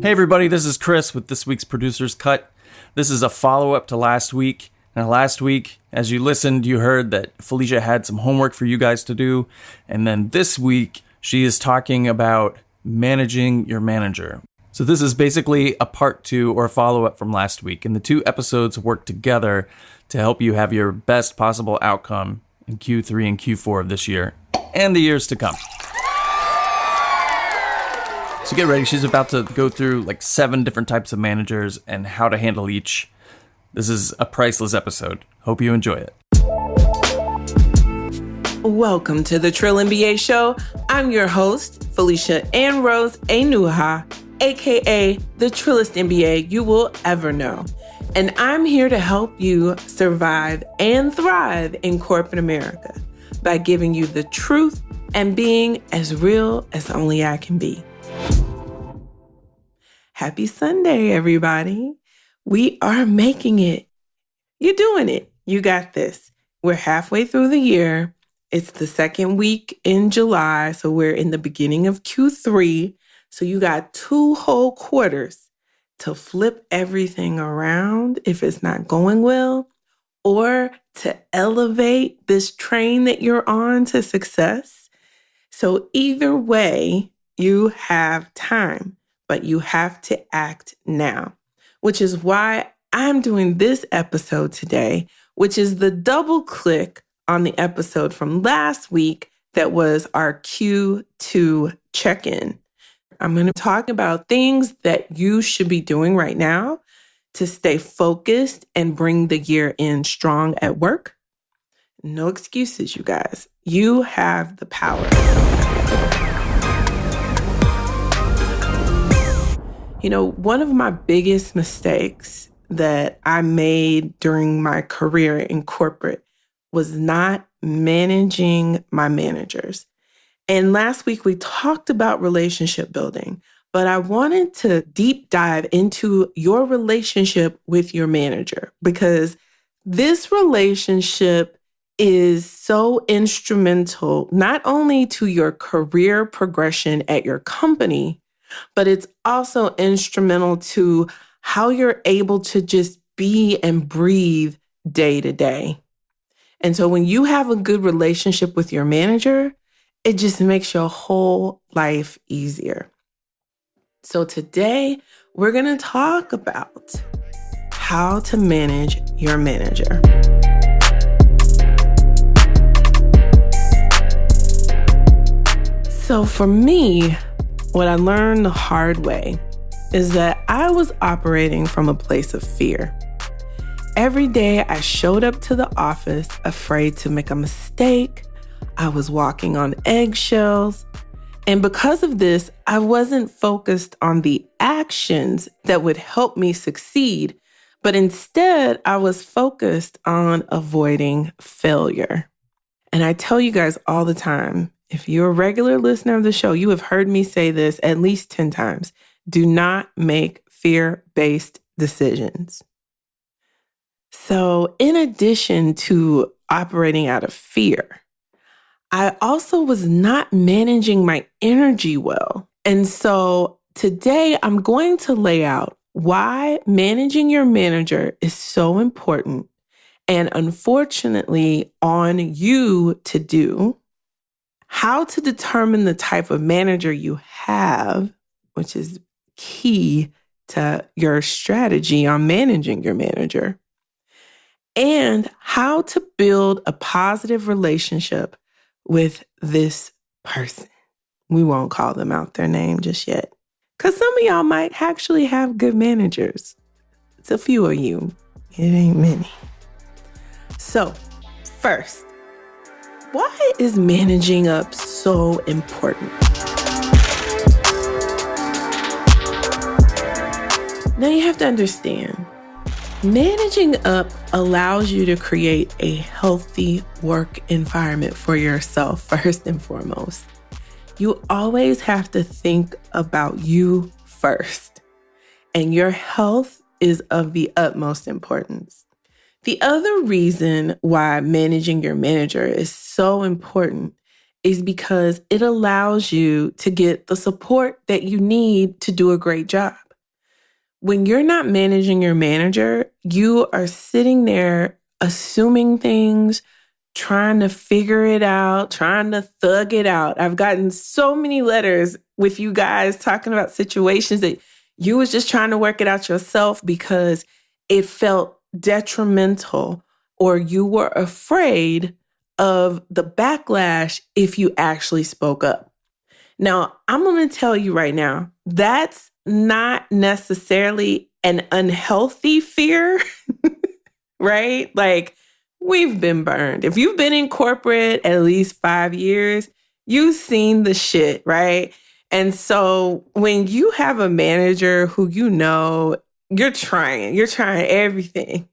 Hey everybody, this is Chris with this week's Producer's Cut. This is a follow-up to last week. Now last week, as you listened, you heard that Felicia had some homework for you guys to do. And then this week, she is talking about managing your manager. So this is basically a part 2 or a follow-up from last week. And the 2 episodes work together to help you have your best possible outcome in Q3 and Q4 of this year and the years to come. So get ready, she's about to go through like 7 different types of managers and how to handle each. This is a priceless episode. Hope you enjoy it. Welcome to the Trill MBA Show. I'm your host, Felicia Ann Rose Enuha, aka the Trillest MBA you will ever know. And I'm here to help you survive and thrive in corporate America by giving you the truth and being as real as only I can be. Happy Sunday, everybody. We are making it. You're doing it. You got this. We're halfway through the year. It's the second week in July, so we're in the beginning of Q3. So you got 2 whole quarters to flip everything around if it's not going well, or to elevate this train that you're on to success. So either way, you have time, but you have to act now, which is why I'm doing this episode today, which is the double click on the episode from last week that was our Q2 check-in. I'm going to talk about things that you should be doing right now to stay focused and bring the year in strong at work. No excuses, you guys. You have the power. You know, one of my biggest mistakes that I made during my career in corporate was not managing my managers. And last week we talked about relationship building, but I wanted to deep dive into your relationship with your manager because this relationship is so instrumental, not only to your career progression at your company, but it's also instrumental to how you're able to just be and breathe day to day. And so when you have a good relationship with your manager, it just makes your whole life easier. So today, we're going to talk about how to manage your manager. So for me, what I learned the hard way is that I was operating from a place of fear. Every day I showed up to the office afraid to make a mistake. I was walking on eggshells. And because of this, I wasn't focused on the actions that would help me succeed, but instead I was focused on avoiding failure. And I tell you guys all the time, if you're a regular listener of the show, you have heard me say this at least 10 times. Do not make fear-based decisions. So in addition to operating out of fear, I also was not managing my energy well. And so today I'm going to lay out why managing your manager is so important and unfortunately on you to do, how to determine the type of manager you have, which is key to your strategy on managing your manager, and how to build a positive relationship with this person. We won't call them out their name just yet, because some of y'all might actually have good managers. It's a few of you. It ain't many. So, first, why is managing up so important? Now you have to understand, managing up allows you to create a healthy work environment for yourself, first and foremost. You always have to think about you first, and your health is of the utmost importance. The other reason why managing your manager is so important is because it allows you to get the support that you need to do a great job. When you're not managing your manager, you are sitting there assuming things, trying to figure it out, trying to thug it out. I've gotten so many letters with you guys talking about situations that you was just trying to work it out yourself because it felt detrimental or you were afraid of the backlash if you actually spoke up. Now, I'm going to tell you right now, that's not necessarily an unhealthy fear, right? Like, we've been burned. If you've been in corporate at least 5 years, you've seen the shit, right? And so when you have a manager who you're trying everything,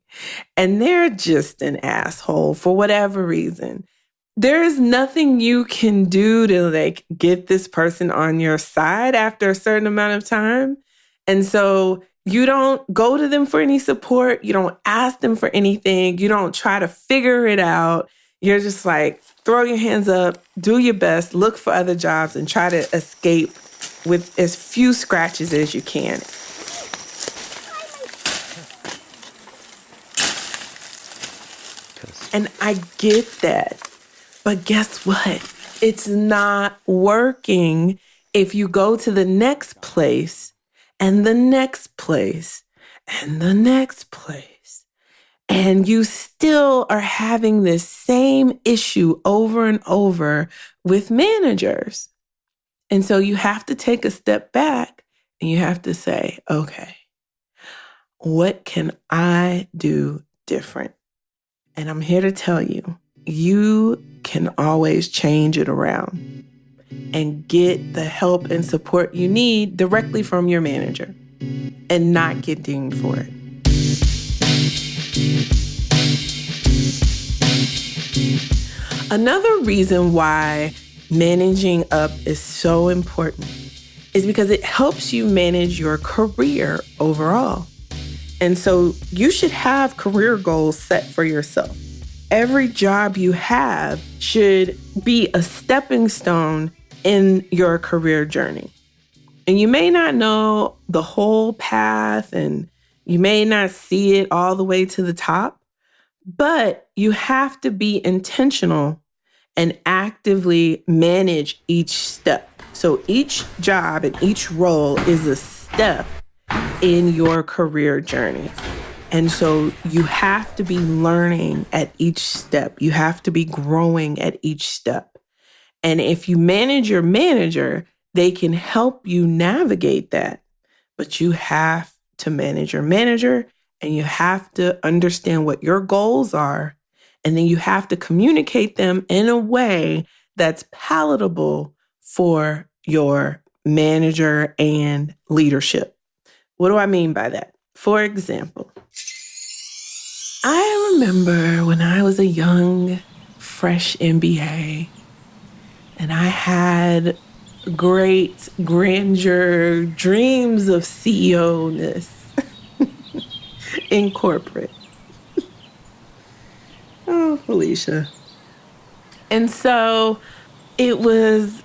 and they're just an asshole for whatever reason, there is nothing you can do to get this person on your side after a certain amount of time. And so you don't go to them for any support. You don't ask them for anything. You don't try to figure it out. You're just like, throw your hands up, do your best, look for other jobs, and try to escape with as few scratches as you can. And I get that. But guess what? It's not working if you go to the next place and the next place and the next place, and you still are having this same issue over and over with managers. And so you have to take a step back and you have to say, okay, what can I do different? And I'm here to tell you, you can always change it around and get the help and support you need directly from your manager and not get dinged for it. Another reason why managing up is so important is because it helps you manage your career overall. And so you should have career goals set for yourself. Every job you have should be a stepping stone in your career journey. And you may not know the whole path and you may not see it all the way to the top, but you have to be intentional and actively manage each step. So each job and each role is a step in your career journey. And so you have to be learning at each step. You have to be growing at each step. And if you manage your manager, they can help you navigate that. But you have to manage your manager and you have to understand what your goals are. And then you have to communicate them in a way that's palatable for your manager and leadership. What do I mean by that? For example, I remember when I was a young, fresh MBA, and I had great grandeur, dreams of CEO-ness in corporate. Oh, Felicia. And so it was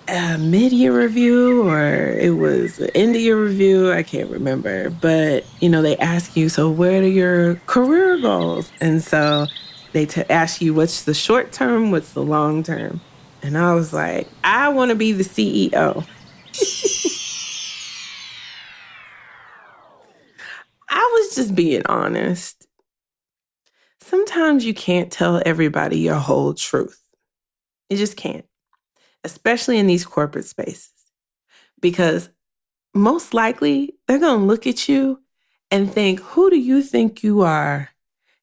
a mid-year review or it was an end-of-year review. I can't remember. But, they ask you, so what are your career goals? And so they ask you, what's the short term? What's the long term? And I was like, I want to be the CEO. I was just being honest. Sometimes you can't tell everybody your whole truth. You just can't, especially in these corporate spaces, because most likely they're going to look at you and think, who do you think you are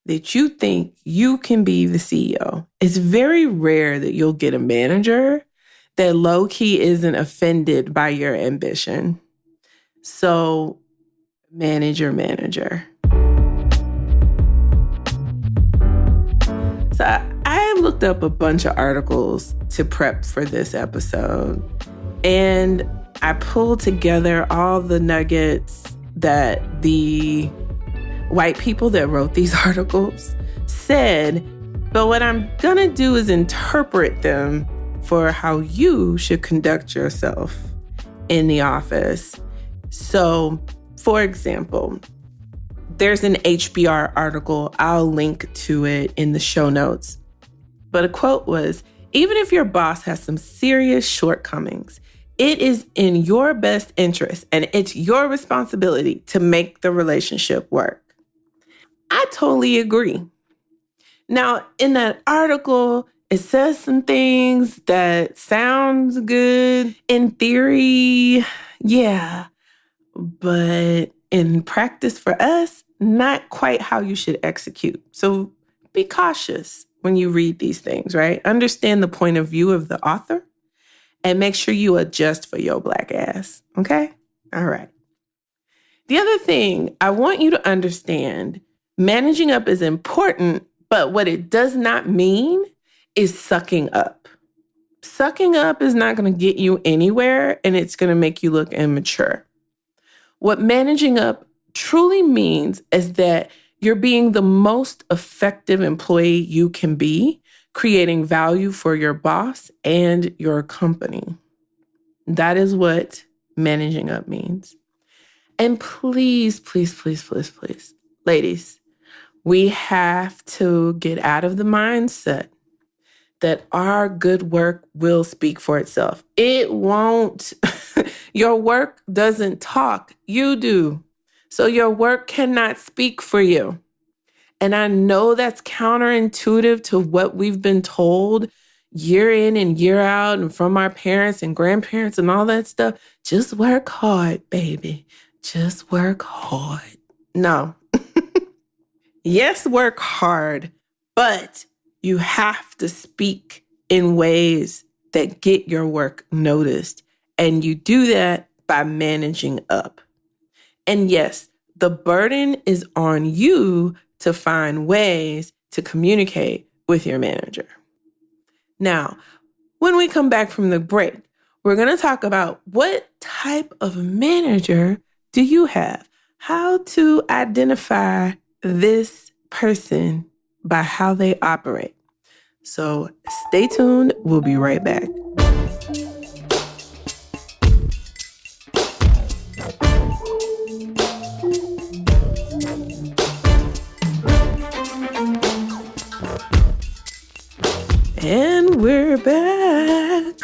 that you think you can be the CEO? It's very rare that you'll get a manager that low-key isn't offended by your ambition. So manage your manager. So I looked up a bunch of articles to prep for this episode, and I pulled together all the nuggets that the white people that wrote these articles said, but what I'm gonna do is interpret them for how you should conduct yourself in the office. So For example, there's an HBR article. I'll link to it in the show notes. But a quote was, even if your boss has some serious shortcomings, it is in your best interest and it's your responsibility to make the relationship work. I totally agree. Now, in that article, it says some things that sounds good in theory, yeah, but in practice for us, not quite how you should execute. So be cautious when you read these things, right? Understand the point of view of the author and make sure you adjust for your black ass, okay? All right. The other thing I want you to understand, managing up is important, but what it does not mean is sucking up. Sucking up is not going to get you anywhere, and it's going to make you look immature. What managing up truly means is that you're being the most effective employee you can be, creating value for your boss and your company. That is what managing up means. And please, please, please, please, please, ladies, we have to get out of the mindset that our good work will speak for itself. It won't. Your work doesn't talk. You do. So your work cannot speak for you. And I know that's counterintuitive to what we've been told year in and year out and from our parents and grandparents and all that stuff. Just work hard, baby. Just work hard. No. Yes, work hard, but you have to speak in ways that get your work noticed. And you do that by managing up. And yes, the burden is on you to find ways to communicate with your manager. Now, when we come back from the break, we're going to talk about what type of manager do you have? How to identify this person by how they operate. So stay tuned. We'll be right back. And we're back.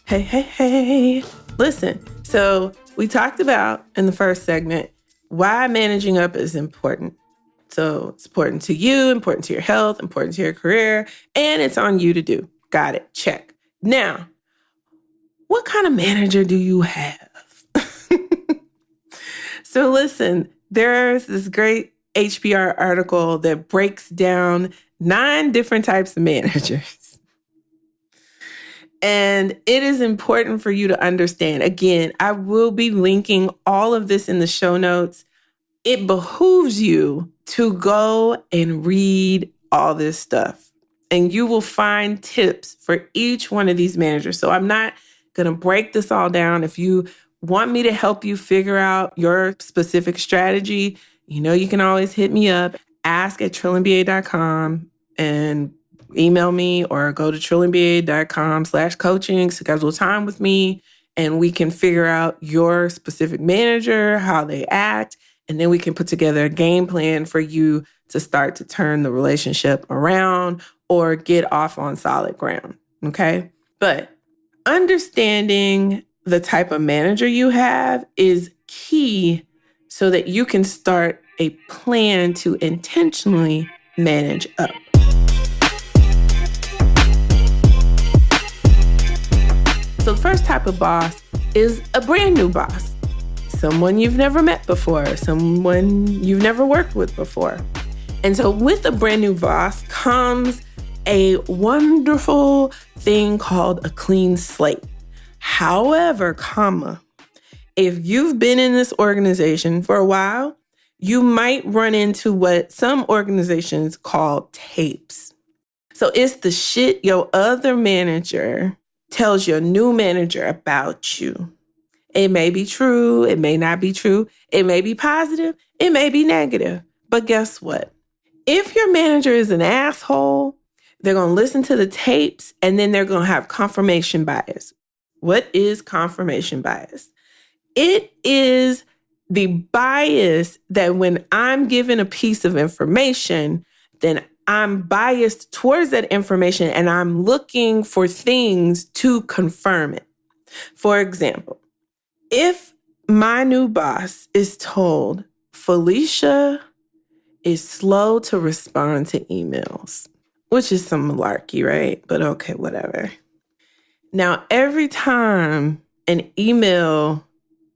Hey, hey, hey. Listen, so we talked about in the first segment why managing up is important. So it's important to you, important to your health, important to your career, and it's on you to do. Got it. Check. Now, what kind of manager do you have? So listen, there's this great HBR article that breaks down 9 different types of managers. And it is important for you to understand. Again, I will be linking all of this in the show notes. It behooves you to go and read all this stuff. And you will find tips for each one of these managers. So I'm not going to break this all down. If you want me to help you figure out your specific strategy, you can always hit me up, ask@trilliumba.com, and email me or go to trilliumba.com/coaching, schedule time with me, and we can figure out your specific manager, how they act, and then we can put together a game plan for you to start to turn the relationship around or get off on solid ground, okay? But understanding the type of manager you have is key so that you can start a plan to intentionally manage up. So the first type of boss is a brand new boss. Someone you've never met before, someone you've never worked with before. And so with a brand new boss comes a wonderful thing called a clean slate. However, if you've been in this organization for a while, you might run into what some organizations call tapes. So it's the shit your other manager tells your new manager about you. It may be true. It may not be true. It may be positive. It may be negative. But guess what? If your manager is an asshole, they're going to listen to the tapes and then they're going to have confirmation bias. What is confirmation bias? It is the bias that when I'm given a piece of information, then I'm biased towards that information and I'm looking for things to confirm it. For example, if my new boss is told, Felicia is slow to respond to emails, which is some malarkey, right? But okay, whatever. Now, every time an email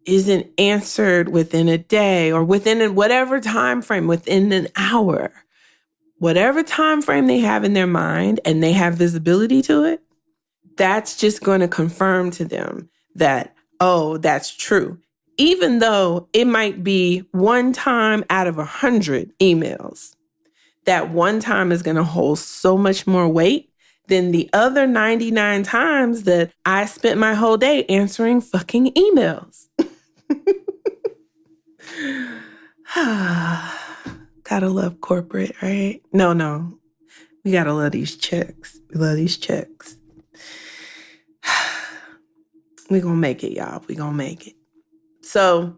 isn't answered within a day or within whatever time frame, within an hour, whatever time frame they have in their mind and they have visibility to it, that's just going to confirm to them that, oh, that's true. Even though it might be one time out of 100 emails, that one time is going to hold so much more weight than the other 99 times that I spent my whole day answering fucking emails. Gotta love corporate, right? No. We gotta love these checks. We love these checks. We gonna make it, y'all. We gonna make it. So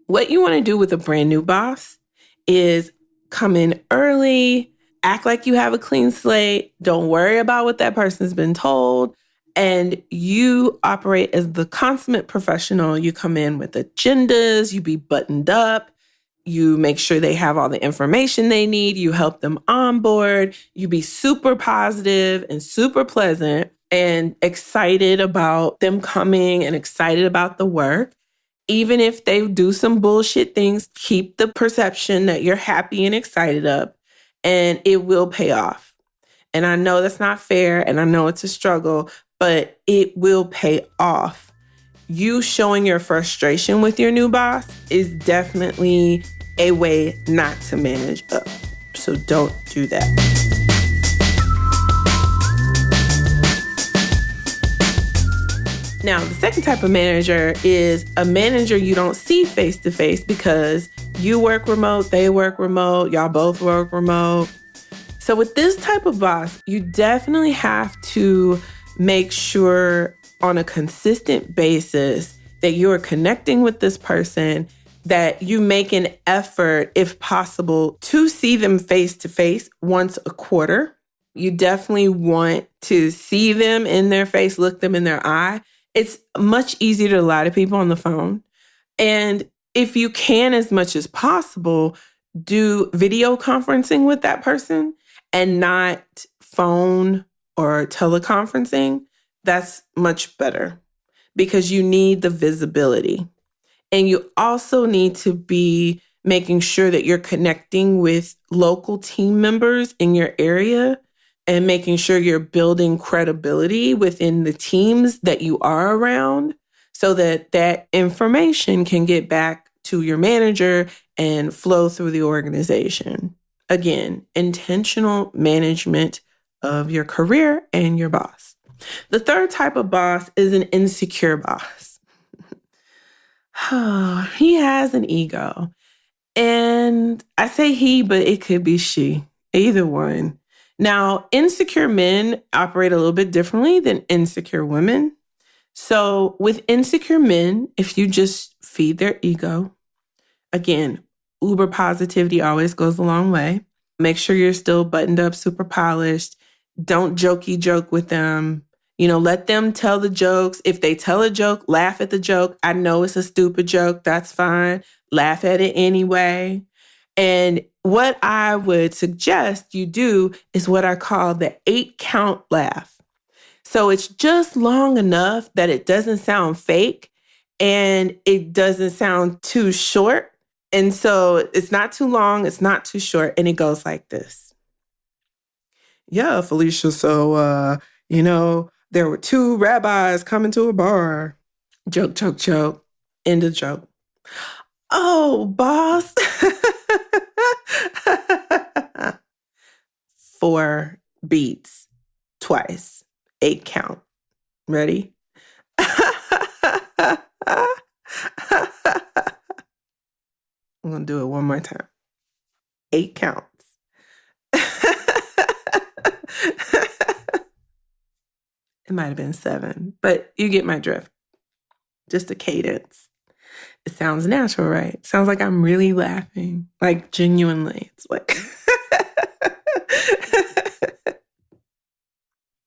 what you want to do with a brand new boss is come in early, act like you have a clean slate. Don't worry about what that person's been told. And you operate as the consummate professional. You come in with agendas, you be buttoned up, you make sure they have all the information they need, you help them onboard, you be super positive and super pleasant and excited about them coming and excited about the work. Even if they do some bullshit things, keep the perception that you're happy and excited up, and it will pay off. And I know that's not fair, and I know it's a struggle, but it will pay off. You showing your frustration with your new boss is definitely a way not to manage up. So don't do that. Now, the second type of manager is a manager you don't see face to face because you work remote, they work remote, y'all both work remote. So with this type of boss, you definitely have to make sure on a consistent basis that you're connecting with this person, that you make an effort, if possible, to see them face to face once a quarter. You definitely want to see them in their face, look them in their eye. It's much easier to lie to people on the phone. And if you can, as much as possible, do video conferencing with that person and not phone or teleconferencing. That's much better because you need the visibility. And you also need to be making sure that you're connecting with local team members in your area and making sure you're building credibility within the teams that you are around so that that information can get back to your manager and flow through the organization. Again, intentional management of your career and your boss. The third type of boss is an insecure boss. He has an ego. And I say he, but it could be she, either one. Now, insecure men operate a little bit differently than insecure women. So with insecure men, if you just feed their ego, again, uber positivity always goes a long way. Make sure you're still buttoned up, super polished. Don't jokey joke with them. Let them tell the jokes. If they tell a joke, laugh at the joke. I know it's a stupid joke. That's fine. Laugh at it anyway. And what I would suggest you do is what I call the 8-count laugh. So it's just long enough that it doesn't sound fake and it doesn't sound too short. And so it's not too long, it's not too short, and it goes like this. Yeah, Felicia, so, there were 2 rabbis coming to a bar. Joke, joke, joke. End of joke. Oh, boss. 4 beats twice. 8 count. Ready? I'm going to do it one more time. 8 counts. It might have been 7, but you get my drift. Just a cadence. It sounds natural, right? It sounds like I'm really laughing, like genuinely. It's like,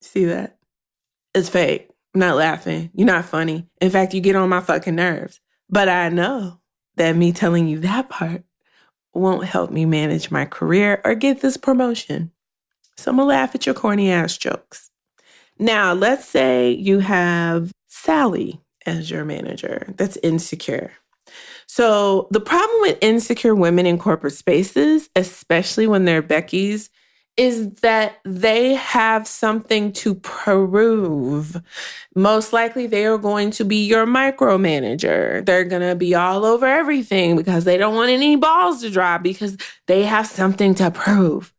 see that? It's fake. I'm not laughing. You're not funny. In fact, you get on my fucking nerves. But I know that me telling you that part won't help me manage my career or get this promotion. So I'm going to laugh at your corny ass jokes. Now, let's say you have Sally as your manager that's insecure. So the problem with insecure women in corporate spaces, especially when they're Becky's, is that they have something to prove. Most likely they are going to be your micromanager. They're going to be all over everything because they don't want any balls to drop because they have something to prove.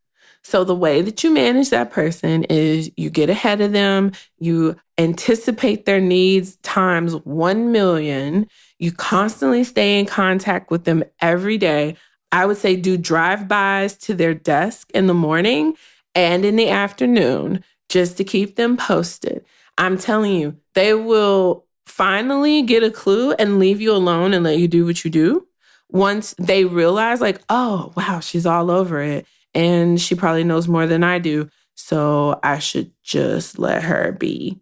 So the way that you manage that person is you get ahead of them, you anticipate their needs times 1 million, you constantly stay in contact with them every day. I would say do drive-bys to their desk in the morning and in the afternoon just to keep them posted. I'm telling you, they will finally get a clue and leave you alone and let you do what you do once they realize like, oh, wow, she's all over it. And she probably knows more than I do. So I should just let her be.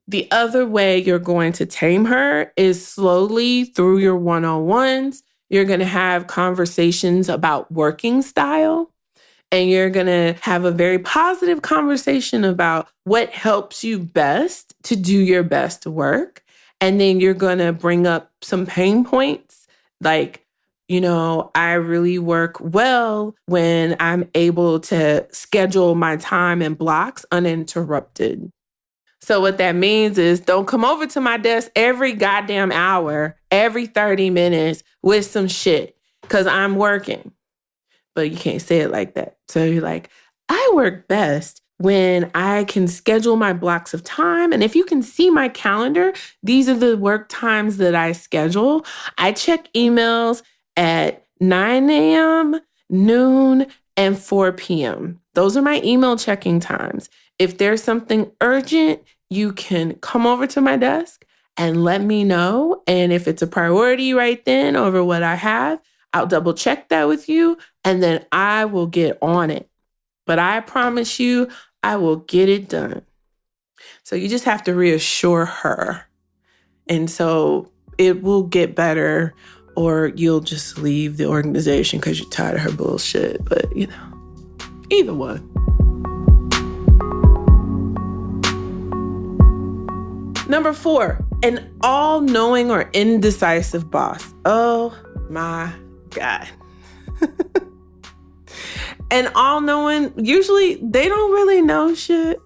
The other way you're going to tame her is slowly through your one-on-ones. You're going to have conversations about working style. And you're going to have a very positive conversation about what helps you best to do your best work. And then you're going to bring up some pain points like, I really work well when I'm able to schedule my time and blocks uninterrupted. So what that means is don't come over to my desk every goddamn hour, every 30 minutes with some shit because I'm working. But you can't say it like that. So you're like, I work best when I can schedule my blocks of time. And if you can see my calendar, these are the work times that I schedule. I check emails at 9 a.m., noon, and 4 p.m. Those are my email checking times. If there's something urgent, you can come over to my desk and let me know. And if it's a priority right then over what I have, I'll double check that with you and then I will get on it. But I promise you, I will get it done. So you just have to reassure her. And so it will get better or you'll just leave the organization because you're tired of her bullshit. But, either one. Number 4, an all-knowing or indecisive boss. Oh my God. And all-knowing, usually they don't really know shit.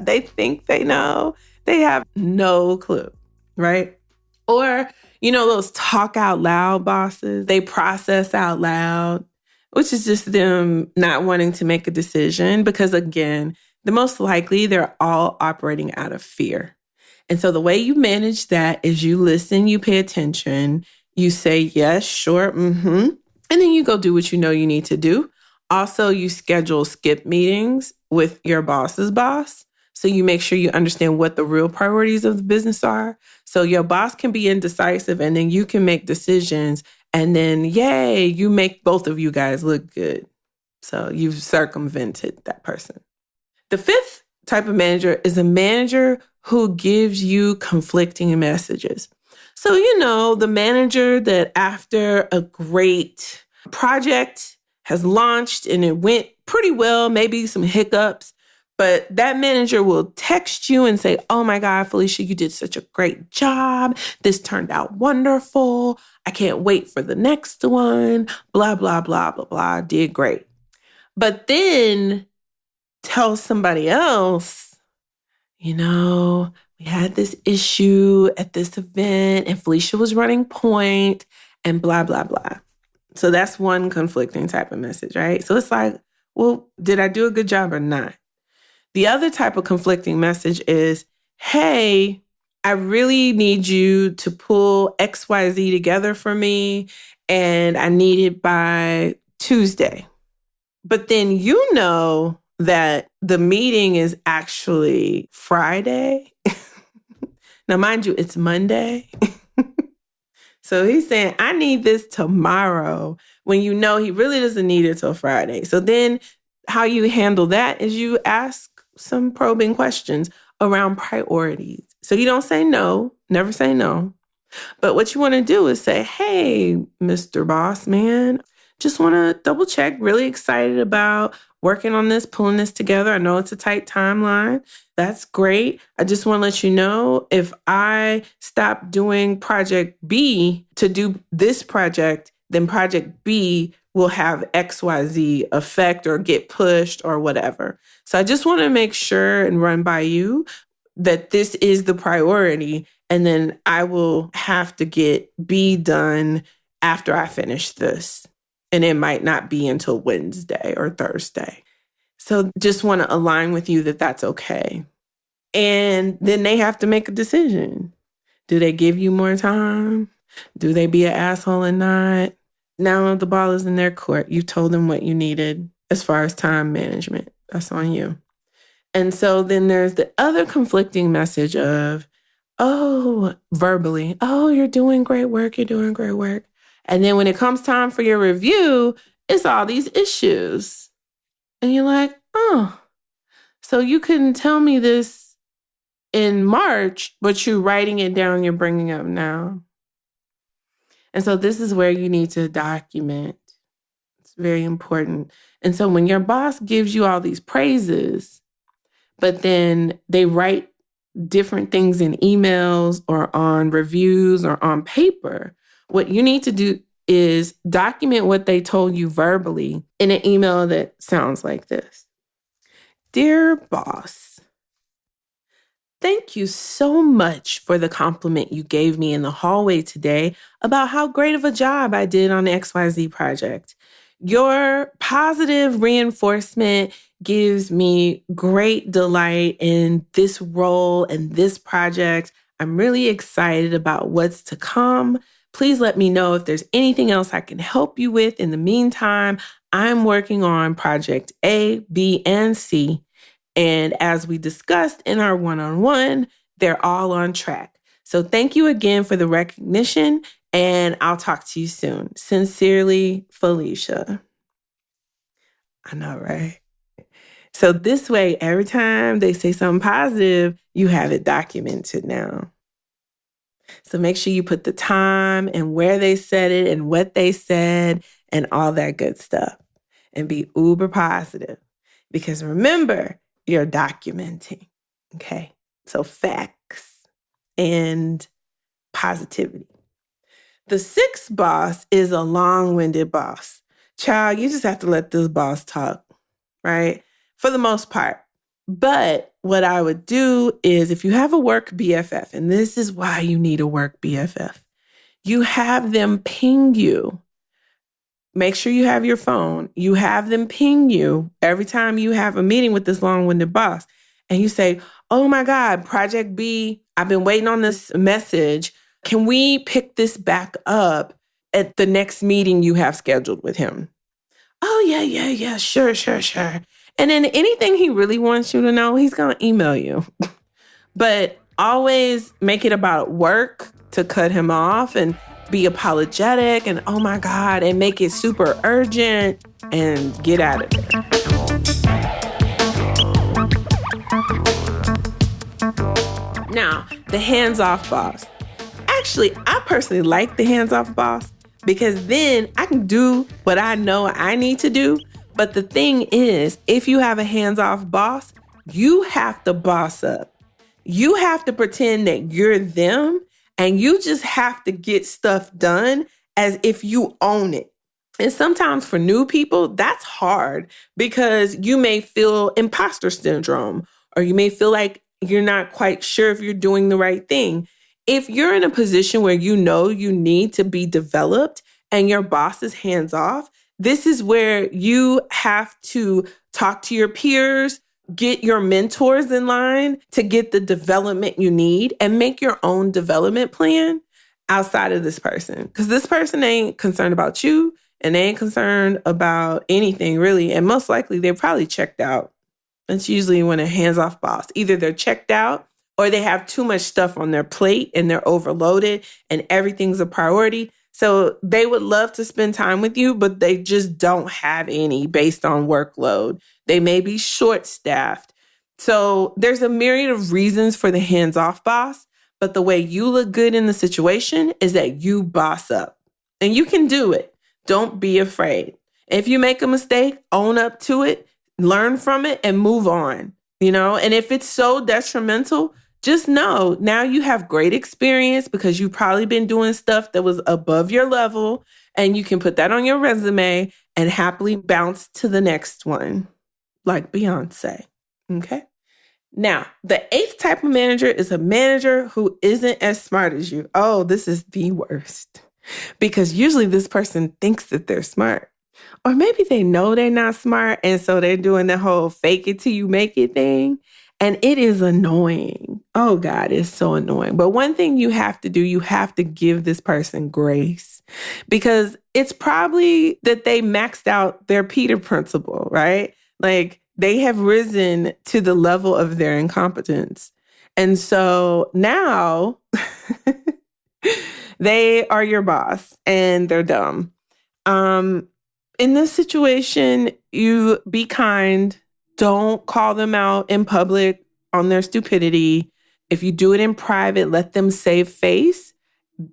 They think they know. They have no clue, right? Or, those talk out loud bosses, they process out loud, which is just them not wanting to make a decision because, again, the most likely they're all operating out of fear. And so the way you manage that is you listen, you pay attention, you say, yes, sure, and then you go do what you know you need to do. Also, you schedule skip meetings with your boss's boss. So you make sure you understand what the real priorities of the business are. So your boss can be indecisive and then you can make decisions and then, yay, you make both of you guys look good. So you've circumvented that person. The 5th type of manager is a manager who gives you conflicting messages. So, the manager that after a great project has launched and it went pretty well, maybe some hiccups, but that manager will text you and say, oh my God, Felicia, you did such a great job. This turned out wonderful. I can't wait for the next one. Blah, blah, blah, blah, blah. Did great. But then tell somebody else, we had this issue at this event and Felicia was running point and blah, blah, blah. So that's one conflicting type of message, right? So it's like, well, did I do a good job or not? The other type of conflicting message is, hey, I really need you to pull XYZ together for me and I need it by Tuesday. But then that the meeting is actually Friday. Now, mind you, it's Monday. So he's saying, I need this tomorrow, when you know he really doesn't need it till Friday. So then how you handle that is you ask some probing questions around priorities. So you don't say no, never say no. But what you want to do is say, hey, Mr. Boss Man, just want to double check, really excited about working on this, pulling this together. I know it's a tight timeline. That's great. I just want to let you know, if I stop doing project B to do this project, then project B will have XYZ effect or get pushed or whatever. So I just want to make sure and run by you that this is the priority. And then I will have to get B done after I finish this. And it might not be until Wednesday or Thursday. So just want to align with you that that's okay. And then they have to make a decision. Do they give you more time? Do they be an asshole and not? Now the ball is in their court. You told them what you needed as far as time management. That's on you. And so then there's the other conflicting message of, verbally, you're doing great work. You're doing great work. And then when it comes time for your review, it's all these issues. And you're like, so you couldn't tell me this in March, but you're writing it down, you're bringing up now. And so this is where you need to document. It's very important. And so when your boss gives you all these praises, but then they write different things in emails or on reviews or on paper, what you need to do is document what they told you verbally in an email that sounds like this. Dear boss, thank you so much for the compliment you gave me in the hallway today about how great of a job I did on the XYZ project. Your positive reinforcement gives me great delight in this role and this project. I'm really excited about what's to come. Please let me know if there's anything else I can help you with. In the meantime, I'm working on project A, B, and C. And as we discussed in our one-on-one, they're all on track. So thank you again for the recognition, and I'll talk to you soon. Sincerely, Felicia. I know, right? So this way, every time they say something positive, you have it documented now. So make sure you put the time and where they said it and what they said and all that good stuff. And be uber positive. Because remember, you're documenting. Okay? So facts and positivity. The sixth boss is a long-winded boss. Child, you just have to let this boss talk, right? For the most part. But what I would do is, if you have a work BFF, and this is why you need a work BFF, you have them ping you. Make sure you have your phone. You have them ping you every time you have a meeting with this long-winded boss. And you say, oh my God, Project B, I've been waiting on this message. Can we pick this back up at the next meeting you have scheduled with him? Oh, yeah, sure. And then anything he really wants you to know, he's going to email you. But always make it about work to cut him off, and be apologetic and oh my God, and make it super urgent and get out of there. Now, the hands-off boss. Actually, I personally like the hands-off boss because then I can do what I know I need to do. But the thing is, if you have a hands-off boss, you have to boss up. You have to pretend that you're them, and you just have to get stuff done as if you own it. And sometimes for new people, that's hard because you may feel imposter syndrome, or you may feel like you're not quite sure if you're doing the right thing. If you're in a position where you know you need to be developed and your boss is hands off, this is where you have to talk to your peers, get your mentors in line to get the development you need, and make your own development plan outside of this person. Because this person ain't concerned about you and they ain't concerned about anything really. And most likely they're probably checked out. That's usually when a hands-off boss, either they're checked out or they have too much stuff on their plate and they're overloaded and everything's a priority. So they would love to spend time with you, but they just don't have any based on workload. They may be short-staffed. So there's a myriad of reasons for the hands-off boss, but the way you look good in the situation is that you boss up. And you can do it. Don't be afraid. If you make a mistake, own up to it, learn from it, and move on. And if it's so detrimental, just know now you have great experience because you've probably been doing stuff that was above your level, and you can put that on your resume and happily bounce to the next one, like Beyonce. Okay? Now, the 8th type of manager is a manager who isn't as smart as you. Oh, this is the worst. Because usually this person thinks that they're smart. Or maybe they know they're not smart, and so they're doing the whole fake it till you make it thing. And it is annoying. Oh, God, it's so annoying. But one thing you have to do, you have to give this person grace. Because it's probably that they maxed out their Peter principle, right? Like, they have risen to the level of their incompetence. And so now they are your boss and they're dumb. In this situation, you be kind. Don't call them out in public on their stupidity. If you do it in private, let them save face.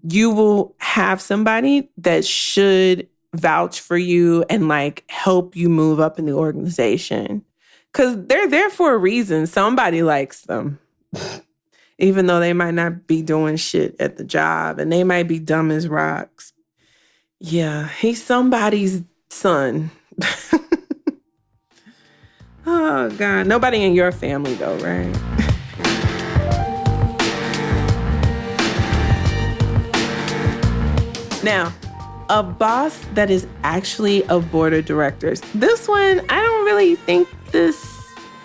You will have somebody that should vouch for you and help you move up in the organization. Because they're there for a reason. Somebody likes them. Even though they might not be doing shit at the job and they might be dumb as rocks. Yeah, he's somebody's son. Oh, God. Nobody in your family, though, right? Now, a boss that is actually a board of directors. This one, I don't really think this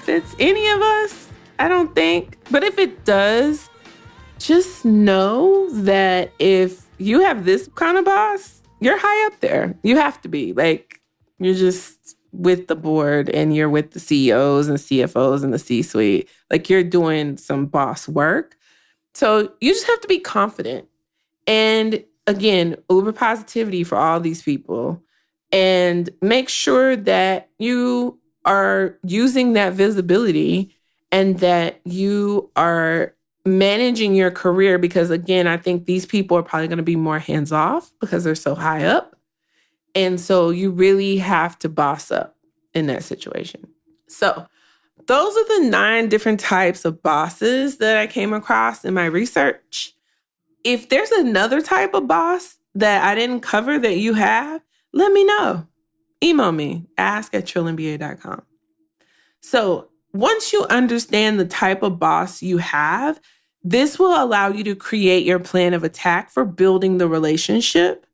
fits any of us. I don't think. But if it does, just know that if you have this kind of boss, you're high up there. You have to be. You're just with the board and you're with the CEOs and CFOs and the C-suite. You're doing some boss work. So you just have to be confident. And again, uber positivity for all these people. And make sure that you are using that visibility and that you are managing your career. Because again, I think these people are probably going to be more hands-off because they're so high up. And so you really have to boss up in that situation. So those are the 9 different types of bosses that I came across in my research. If there's another type of boss that I didn't cover that you have, let me know. Email me, ask@trillandba.com. So once you understand the type of boss you have, this will allow you to create your plan of attack for building the relationship.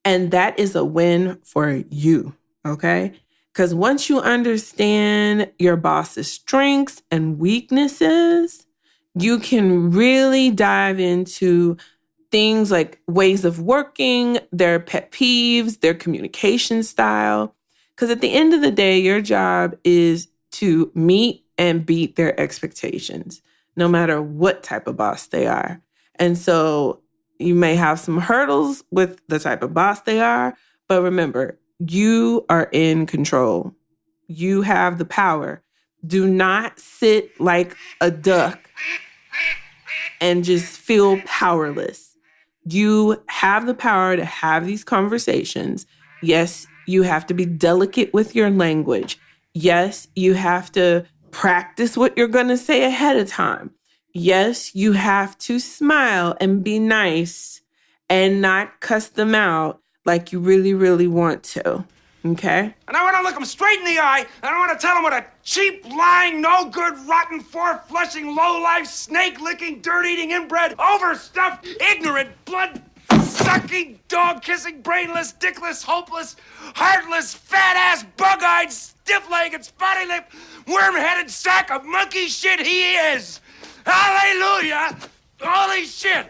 And that is a win for you, okay? Because once you understand your boss's strengths and weaknesses, you can really dive into things like ways of working, their pet peeves, their communication style. Because at the end of the day, your job is to meet and beat their expectations, no matter what type of boss they are. And so you may have some hurdles with the type of boss they are, but remember, you are in control. You have the power. Do not sit like a duck and just feel powerless. You have the power to have these conversations. Yes, you have to be delicate with your language. Yes, you have to practice what you're going to say ahead of time. Yes, you have to smile and be nice and not cuss them out like you really, really want to. Okay? And I want to look them straight in the eye, and I want to tell them what a cheap, lying, no-good, rotten, four-flushing, low-life, snake-licking, dirt-eating, inbred, overstuffed, ignorant, blood-sucking, dog-kissing, brainless, dickless, hopeless, heartless, fat-ass, bug-eyed, stiff-legged, spotty-lipped, worm-headed sack of monkey shit he is! Hallelujah! Holy shit!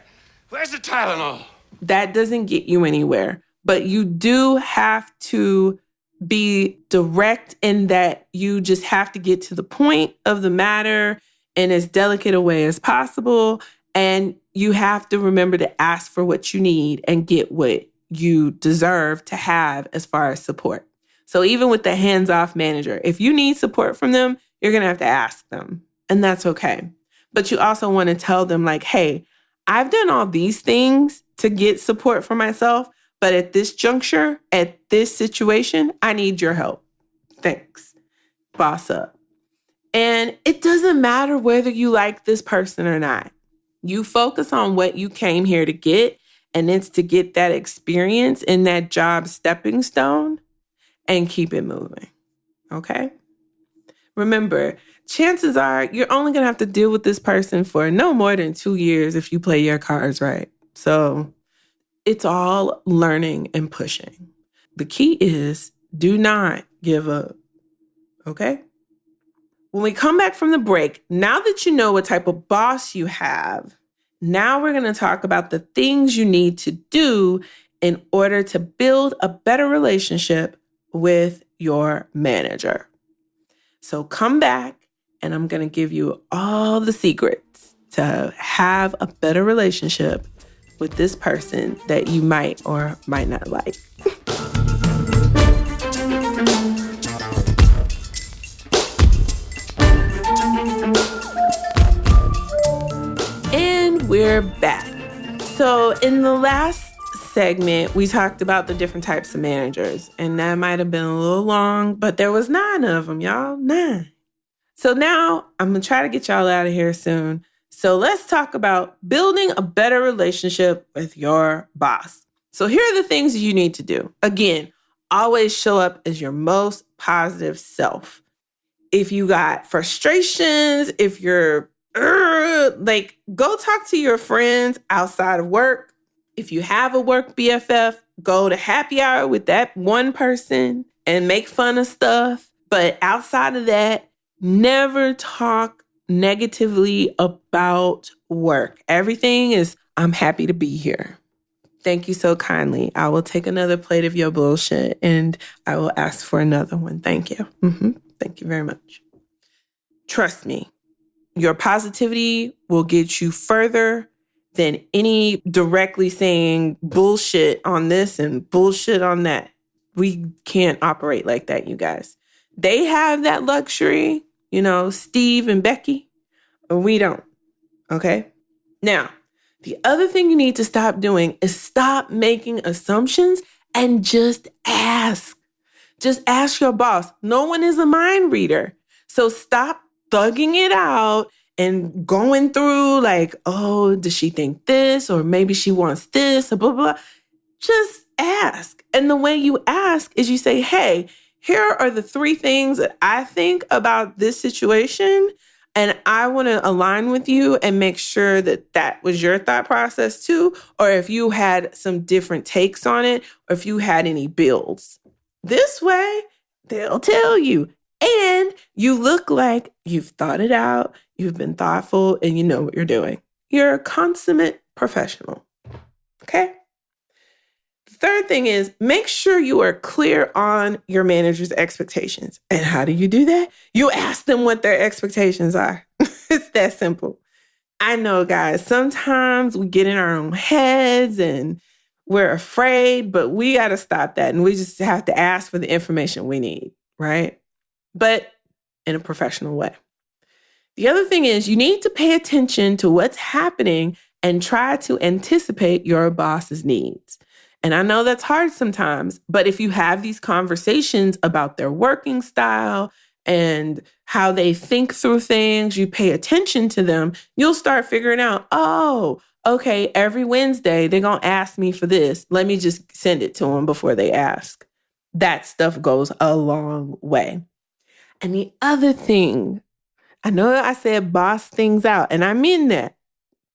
Where's the Tylenol? That doesn't get you anywhere. But you do have to be direct in that you just have to get to the point of the matter in as delicate a way as possible. And you have to remember to ask for what you need and get what you deserve to have as far as support. So even with the hands-off manager, if you need support from them, you're going to have to ask them. And that's okay. But you also want to tell them like, hey, I've done all these things to get support for myself, but at this juncture, at this situation, I need your help. Thanks. Boss up. And it doesn't matter whether you like this person or not. You focus on what you came here to get, and it's to get that experience in that job stepping stone and keep it moving. Okay? Remember, chances are you're only going to have to deal with this person for no more than 2 years if you play your cards right. So it's all learning and pushing. The key is do not give up. Okay? When we come back from the break, now that you know what type of boss you have, now we're going to talk about the things you need to do in order to build a better relationship with your manager. So come back and I'm going to give you all the secrets to have a better relationship with this person that you might or might not like. And we're back. So in the last segment, we talked about the different types of managers, and that might have been a little long, but there was 9 of them, y'all. 9. So now I'm going to try to get y'all out of here soon. So let's talk about building a better relationship with your boss. So here are the things you need to do. Again, always show up as your most positive self. If you got frustrations, if you're go talk to your friends outside of work. If you have a work BFF, go to happy hour with that one person and make fun of stuff. But outside of that, never talk negatively about work. Everything is, I'm happy to be here. Thank you so kindly. I will take another plate of your bullshit and I will ask for another one. Thank you. Thank you very much. Trust me, your positivity will get you further than any directly saying bullshit on this and bullshit on that. We can't operate like that, you guys. They have that luxury, Steve and Becky, but we don't, okay? Now, the other thing you need to stop doing is stop making assumptions and just ask. Just ask your boss. No one is a mind reader. So stop thugging it out and going through like, oh, does she think this? Or maybe she wants this, or blah, blah, blah. Just ask. And the way you ask is you say, hey, here are the 3 things that I think about this situation. And I want to align with you and make sure that that was your thought process too. Or if you had some different takes on it, or if you had any builds. This way, they'll tell you. And you look like you've thought it out, you've been thoughtful, and you know what you're doing. You're a consummate professional. Okay? The third thing is make sure you are clear on your manager's expectations. And how do you do that? You ask them what their expectations are. It's that simple. I know, guys, sometimes we get in our own heads and we're afraid, but we got to stop that. And we just have to ask for the information we need, right? But in a professional way. The other thing is you need to pay attention to what's happening and try to anticipate your boss's needs. And I know that's hard sometimes, but if you have these conversations about their working style and how they think through things, you pay attention to them, you'll start figuring out, oh, okay, every Wednesday they're going to ask me for this. Let me just send it to them before they ask. That stuff goes a long way. And the other thing, I know I said boss things out, and I mean that.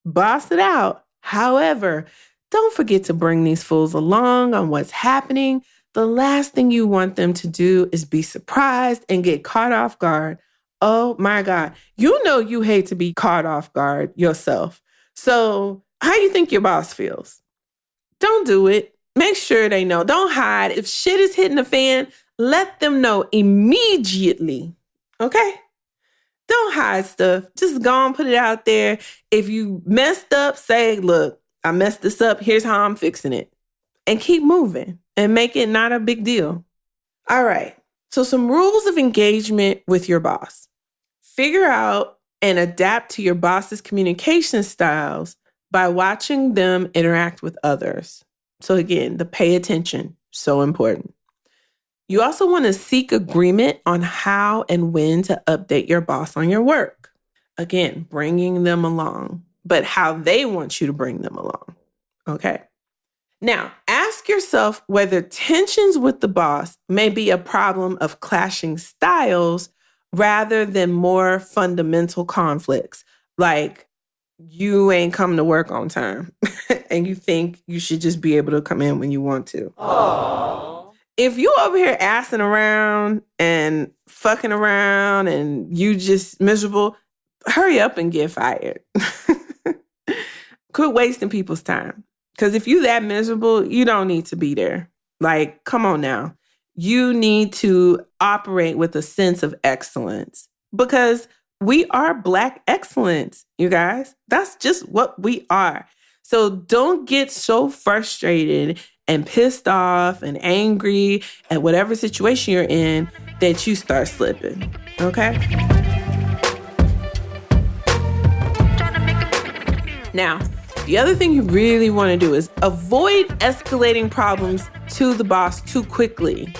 Boss it out. However, don't forget to bring these fools along on what's happening. The last thing you want them to do is be surprised and get caught off guard. Oh my God. You know you hate to be caught off guard yourself. So how do you think your boss feels? Don't do it. Make sure they know. Don't hide. If shit is hitting the fan, let them know immediately. Okay? Don't hide stuff. Just go and put it out there. If you messed up, say, look, I messed this up. Here's how I'm fixing it. And keep moving and make it not a big deal. All right. So some rules of engagement with your boss. Figure out and adapt to your boss's communication styles by watching them interact with others. So again, the pay attention, so important. You also want to seek agreement on how and when to update your boss on your work. Again, bringing them along, but how they want you to bring them along. Okay. Now, ask yourself whether tensions with the boss may be a problem of clashing styles rather than more fundamental conflicts, like you ain't come to work on time and you think you should just be able to come in when you want to. Aww. If you over here assing around and fucking around and you just miserable, hurry up and get fired. Quit wasting people's time. Because if you that miserable, you don't need to be there. Like, come on now. You need to operate with a sense of excellence because we are Black excellence, you guys. That's just what we are. So don't get so frustrated and pissed off and angry at whatever situation you're in that you start slipping, okay? Now, the other thing you really want to do is avoid escalating problems to the boss too quickly.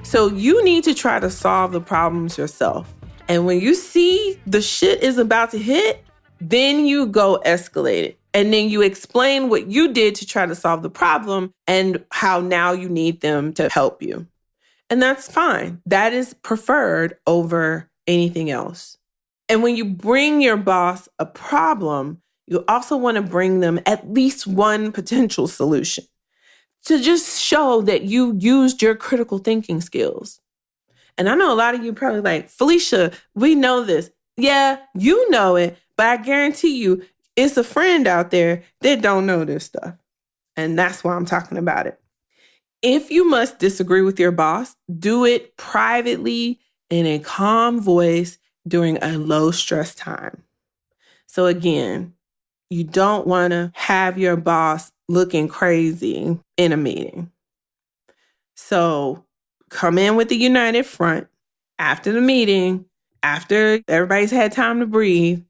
So you need to try to solve the problems yourself. And when you see the shit is about to hit, then you go escalate it. And then you explain what you did to try to solve the problem and how now you need them to help you. And that's fine. That is preferred over anything else. And when you bring your boss a problem, you also want to bring them at least one potential solution to just show that you used your critical thinking skills. And I know a lot of you probably like, Felicia, we know this. Yeah, you know it, but I guarantee you, it's a friend out there that don't know this stuff. And that's why I'm talking about it. If you must disagree with your boss, do it privately in a calm voice during a low stress time. So again, you don't want to have your boss looking crazy in a meeting. So come in with the united front after the meeting, after everybody's had time to breathe.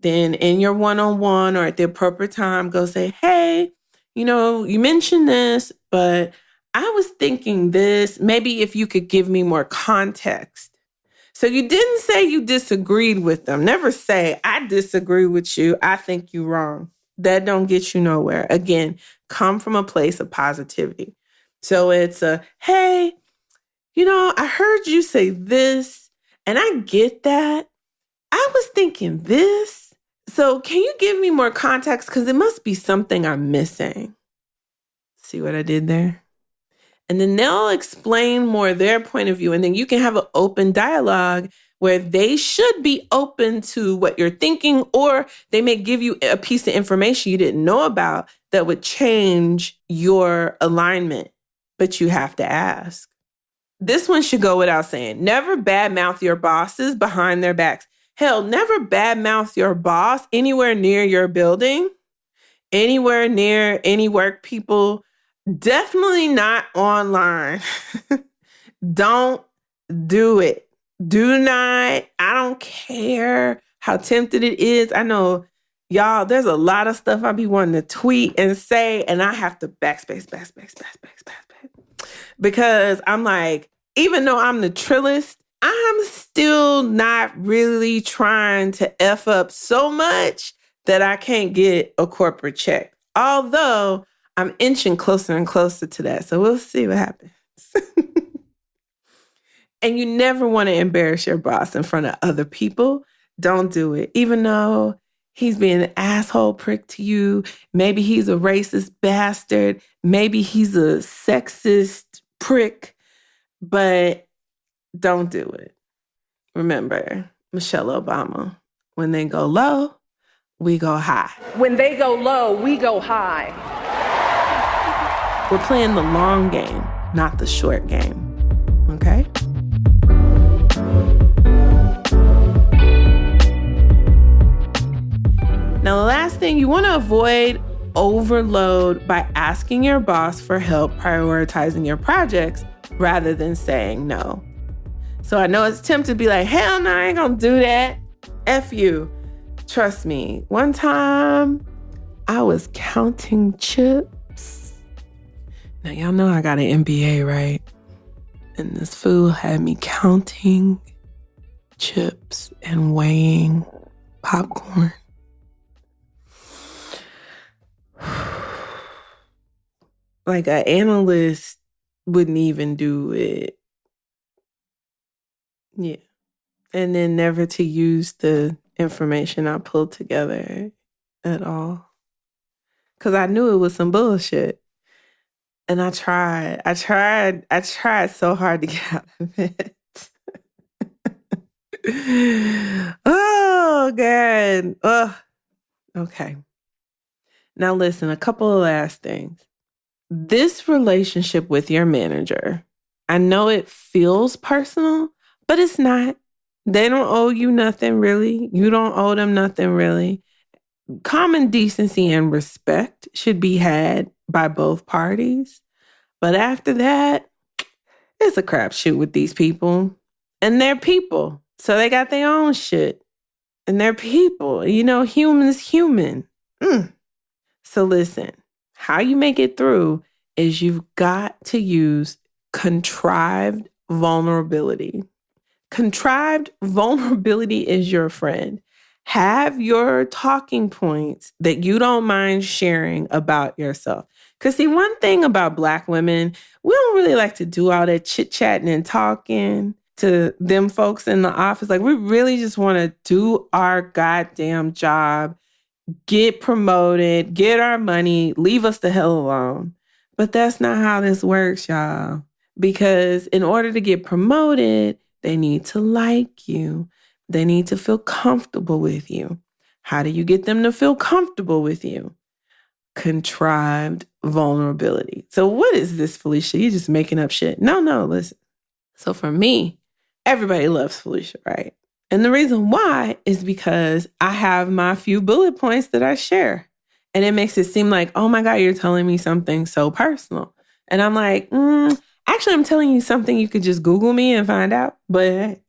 Then in your one-on-one or at the appropriate time, go say, hey, you mentioned this, but I was thinking this. Maybe if you could give me more context. So you didn't say you disagreed with them. Never say, I disagree with you. I think you're wrong. That don't get you nowhere. Again, come from a place of positivity. So it's hey, I heard you say this, and I get that. I was thinking this. So can you give me more context? Because it must be something I'm missing. See what I did there? And then they'll explain more their point of view. And then you can have an open dialogue where they should be open to what you're thinking, or they may give you a piece of information you didn't know about that would change your alignment. But you have to ask. This one should go without saying. Never badmouth your bosses behind their backs. Hell, never badmouth your boss anywhere near your building, anywhere near any work people. Definitely not online. Don't do it. Do not. I don't care how tempted it is. I know, y'all, there's a lot of stuff I be wanting to tweet and say, and I have to backspace. Because I'm like, even though I'm the trillist, I'm still not really trying to F up so much that I can't get a corporate check. Although I'm inching closer and closer to that. So we'll see what happens. And you never want to embarrass your boss in front of other people. Don't do it. Even though he's being an asshole prick to you. Maybe he's a racist bastard. Maybe he's a sexist prick. But don't do it. Remember, Michelle Obama, when they go low, we go high. When they go low, we go high. We're playing the long game, not the short game. Okay? thing, you want to avoid overload by asking your boss for help prioritizing your projects rather than saying no. So I know it's tempting to be like, hell no, I ain't gonna do that. F you. Trust me, one time I was counting chips. Now y'all know I got an MBA, right? And this fool had me counting chips and weighing popcorn. Like an analyst wouldn't even do it. Yeah. And then never to use the information I pulled together at all. Because I knew it was some bullshit. And I tried so hard to get out of it. Oh, God. Ugh. Okay. Now listen, a couple of last things. This relationship with your manager, I know it feels personal, but it's not. They don't owe you nothing, really. You don't owe them nothing, really. Common decency and respect should be had by both parties. But after that, it's a crapshoot with these people. And they're people. So they got their own shit. And they're people. You know, human's human. So listen, how you make it through is you've got to use contrived vulnerability. Contrived vulnerability is your friend. Have your talking points that you don't mind sharing about yourself. Because see, one thing about Black women, we don't really like to do all that chit-chatting and talking to them folks in the office. Like, we really just want to do our goddamn job, get promoted, get our money, leave us the hell alone. But that's not how this works, y'all. Because in order to get promoted, they need to like you. They need to feel comfortable with you. How do you get them to feel comfortable with you? Contrived vulnerability. So what is this, Felicia? You're just making up shit. No, listen. So for me, everybody loves Felicia, right? And the reason why is because I have my few bullet points that I share. And it makes it seem like, oh my God, you're telling me something so personal. And I'm like, actually, I'm telling you something you could just Google me and find out. But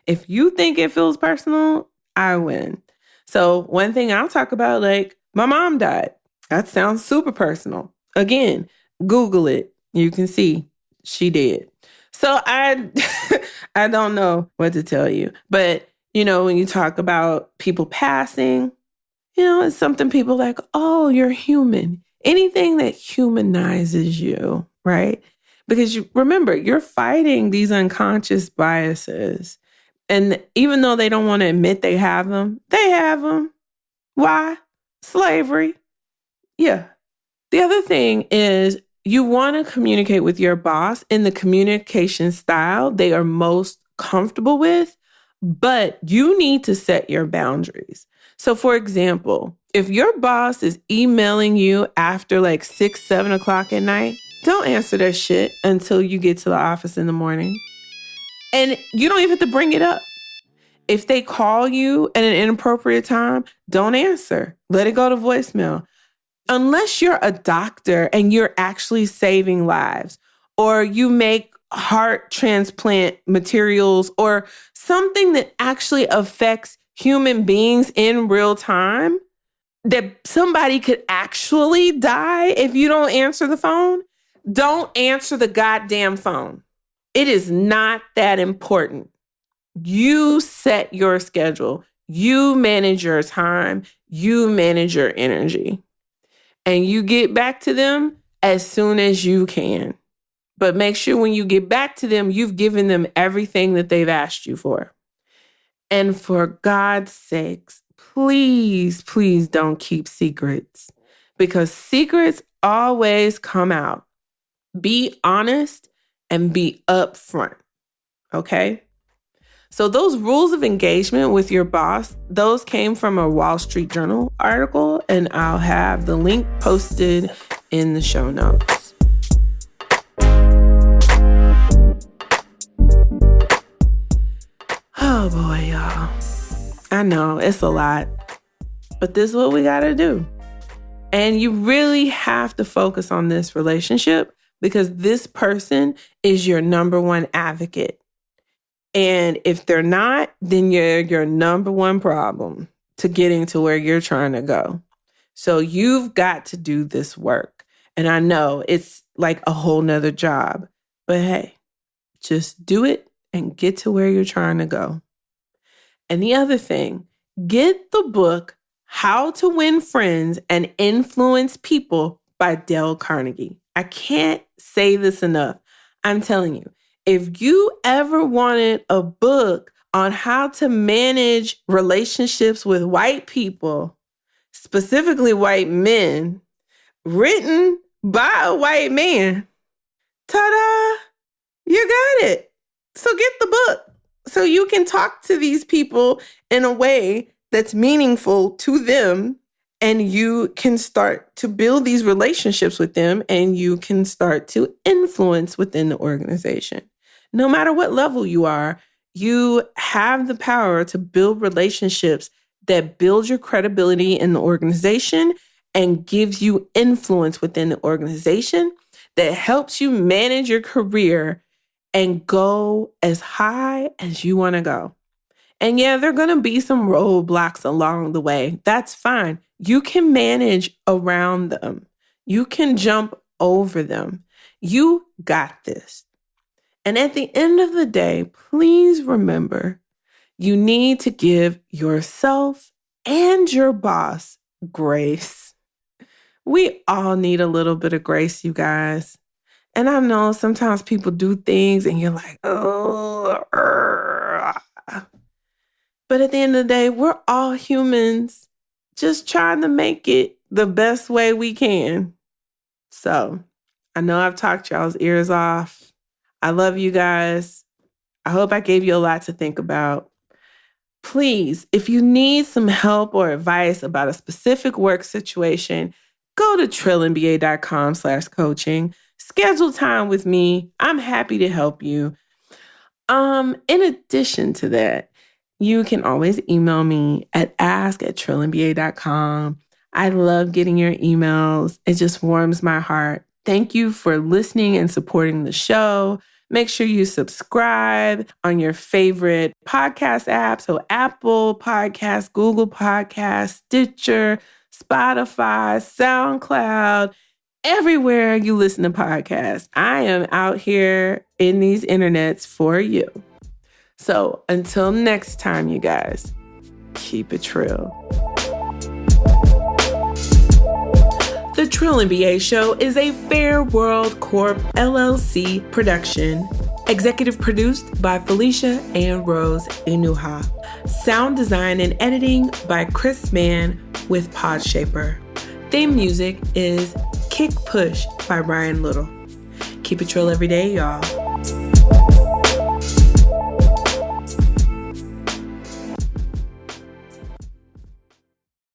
if you think it feels personal, I win. So one thing I'll talk about, like, my mom died. That sounds super personal. Again, Google it. You can see she did. So I don't know what to tell you. But, you know, when you talk about people passing, you know, it's something people like, oh, you're human. Anything that humanizes you, right? Because remember, you're fighting these unconscious biases. And even though they don't want to admit they have them, they have them. Why? Slavery. Yeah. The other thing is you want to communicate with your boss in the communication style they are most comfortable with, but you need to set your boundaries. So for example, if your boss is emailing you after like 6, 7 o'clock at night, don't answer that shit until you get to the office in the morning. And you don't even have to bring it up. If they call you at an inappropriate time, don't answer. Let it go to voicemail. Unless you're a doctor and you're actually saving lives, or you make heart transplant materials or something that actually affects human beings in real time, that somebody could actually die if you don't answer the phone, don't answer the goddamn phone. It is not that important. You set your schedule. You manage your time. You manage your energy. And you get back to them as soon as you can. But make sure when you get back to them, you've given them everything that they've asked you for. And for God's sakes, please, please don't keep secrets, because secrets always come out. Be honest and be upfront, okay? So those rules of engagement with your boss, those came from a Wall Street Journal article, and I'll have the link posted in the show notes. Oh boy, y'all. I know, it's a lot. but this is what we got to do. And you really have to focus on this relationship because this person is your number one advocate. And if they're not, then you're your number one problem to getting to where you're trying to go. So you've got to do this work. And I know it's like a whole nother job, but hey, just do it and get to where you're trying to go. And the other thing, get the book, How to Win Friends and Influence People by Dale Carnegie. I can't say this enough. I'm telling you, if you ever wanted a book on how to manage relationships with white people, specifically white men, written by a white man, ta-da, you got it. So get the book so you can talk to these people in a way that's meaningful to them, and you can start to build these relationships with them, and you can start to influence within the organization. No matter what level you are, you have the power to build relationships that build your credibility in the organization and gives you influence within the organization that helps you manage your career and go as high as you want to go. And yeah, there are going to be some roadblocks along the way. That's fine. You can manage around them. You can jump over them. You got this. And at the end of the day, please remember, you need to give yourself and your boss grace. We all need a little bit of grace, you guys. And I know sometimes people do things and you're like, oh. But at the end of the day, we're all humans just trying to make it the best way we can. So I know I've talked y'all's ears off. I love you guys. I hope I gave you a lot to think about. Please, if you need some help or advice about a specific work situation, go to trillandba.com/coaching. Schedule time with me. I'm happy to help you. In addition to that, you can always email me at ask@trillandba.com. I love getting your emails. It just warms my heart. Thank you for listening and supporting the show. Make sure you subscribe on your favorite podcast app. So Apple Podcasts, Google Podcasts, Stitcher, Spotify, SoundCloud, everywhere you listen to podcasts. I am out here in these internets for you. So until next time, you guys, keep it trill. The Trill NBA Show is a Fair World Corp. LLC production. Executive produced by Felicia and Rose Inuha. Sound design and editing by Chris Mann with Podshaper. Theme music is Kick Push by Ryan Little. Keep it trill every day, y'all.